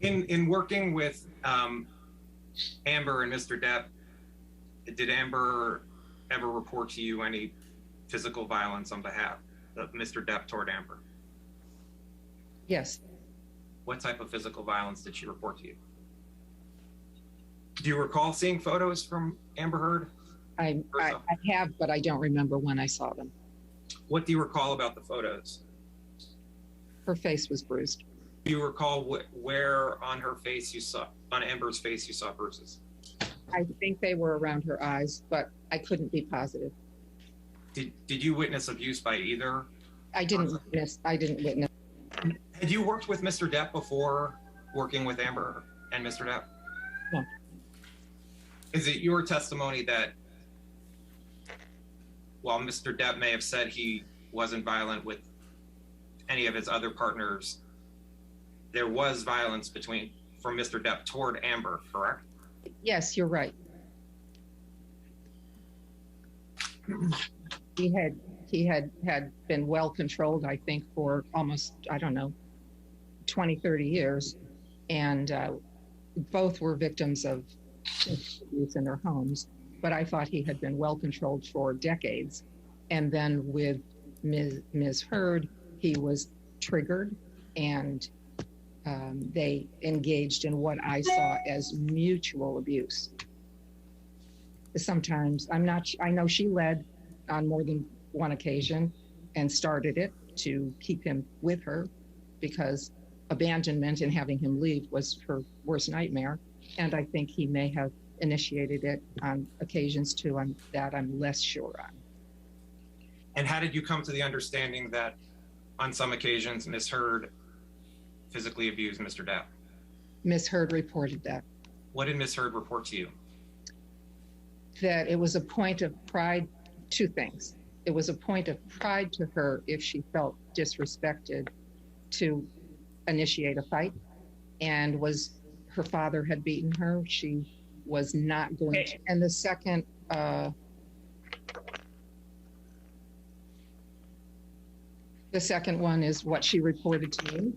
In working with Amber and Mr. Depp, did Amber ever report to you any physical violence on behalf of Mr. Depp toward Amber? Yes. What type of physical violence did she report to you? Do you recall seeing photos from Amber Heard? I have, but I don't remember when I saw them. What do you recall about the photos? Her face was bruised. Do you recall where on her face you saw, on Amber's face you saw bruises? I think they were around her eyes, but I couldn't be positive. Did you witness abuse by either? I didn't witness. Had you worked with Mr. Depp before working with Amber and Mr. Depp? No. Is it your testimony that while Mr. Depp may have said he wasn't violent with any of his other partners, there was violence from Mr. Depp toward Amber, correct? Yes, you're right. He had been well controlled, I think, for almost, 20, 30 years. And both were victims of abuse in their homes. But I thought he had been well controlled for decades. And then with Ms. Heard, he was triggered, and they engaged in what I saw as mutual abuse. Sometimes, I know she led on more than one occasion and started it to keep him with her, because abandonment and having him leave was her worst nightmare. And I think he may have initiated it on occasions too, that I'm less sure on. And how did you come to the understanding that on some occasions Ms. Heard physically abused Mr. Depp? Ms. Heard reported that. What did Ms. Heard report to you? That it was a point of pride, two things. It was a point of pride to her if she felt disrespected to initiate a fight, and her father had beaten her. She was not going to. And the second, one is what she reported to me,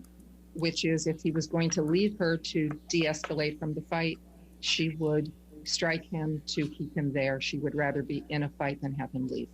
which is if he was going to leave her to de-escalate from the fight, she would strike him to keep him there. She would rather be in a fight than have him leave.